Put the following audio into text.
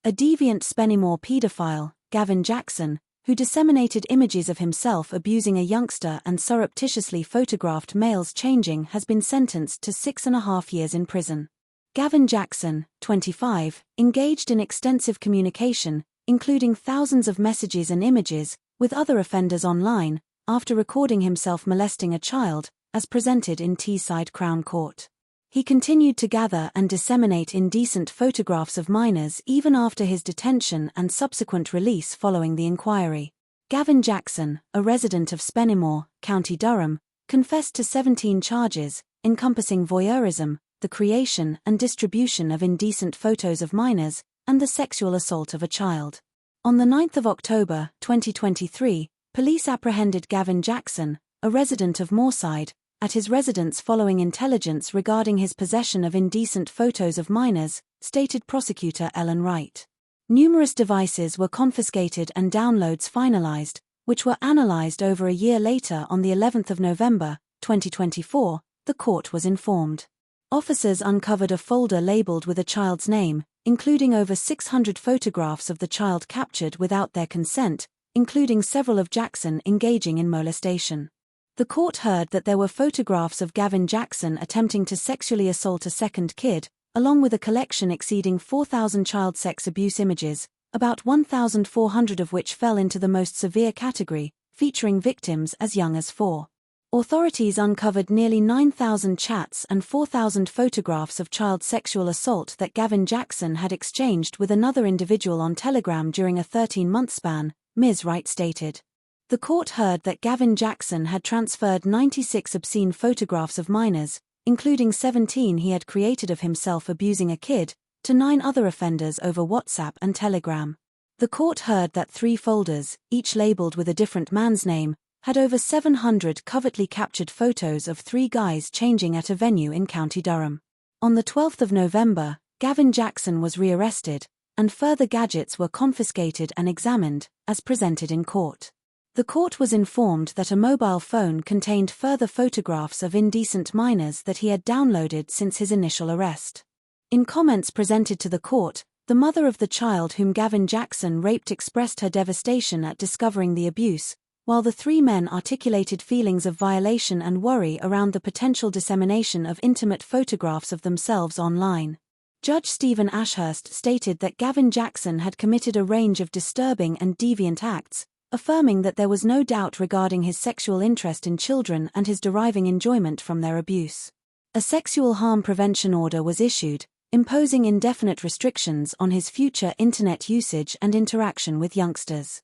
A deviant Spennymoor Paedophile, Gavin Jackson, who disseminated images of himself abusing a youngster and surreptitiously photographed males changing, has been sentenced to 6.5 years in prison. Gavin Jackson, 25, engaged in extensive communication, including thousands of messages and images, with other offenders online, after recording himself molesting a child, as presented in Teesside Crown Court. He continued to gather and disseminate indecent photographs of minors even after his detention and subsequent release following the inquiry. Gavin Jackson, a resident of Spennymoor, County Durham, confessed to 17 charges, encompassing voyeurism, the creation and distribution of indecent photos of minors, and the sexual assault of a child. On 9 October 2023, police apprehended Gavin Jackson, a resident of Moorside, at his residence following intelligence regarding his possession of indecent photos of minors, stated prosecutor Ellen Wright. Numerous devices were confiscated and downloads finalized, which were analyzed over a year later. On the 11th of November, 2024, the court was informed. Officers uncovered a folder labeled with a child's name, including over 600 photographs of the child captured without their consent, including several of Jackson engaging in molestation. The court heard that there were photographs of Gavin Jackson attempting to sexually assault a second kid, along with a collection exceeding 4,000 child sex abuse images, about 1,400 of which fell into the most severe category, featuring victims as young as 4. Authorities uncovered nearly 9,000 chats and 4,000 photographs of child sexual assault that Gavin Jackson had exchanged with another individual on Telegram during a 13-month span, Ms. Wright stated. The court heard that Gavin Jackson had transferred 96 obscene photographs of minors, including 17 he had created of himself abusing a kid, to 9 other offenders over WhatsApp and Telegram. The court heard that 3 folders, each labeled with a different man's name, had over 700 covertly captured photos of 3 guys changing at a venue in County Durham. On the 12th of November, Gavin Jackson was rearrested, and further gadgets were confiscated and examined, as presented in court. The court was informed that a mobile phone contained further photographs of indecent minors that he had downloaded since his initial arrest. In comments presented to the court, the mother of the child whom Gavin Jackson raped expressed her devastation at discovering the abuse, while the 3 men articulated feelings of violation and worry around the potential dissemination of intimate photographs of themselves online. Judge Stephen Ashurst stated that Gavin Jackson had committed a range of disturbing and deviant acts, affirming that there was no doubt regarding his sexual interest in children and his deriving enjoyment from their abuse. A sexual harm prevention order was issued, imposing indefinite restrictions on his future internet usage and interaction with youngsters.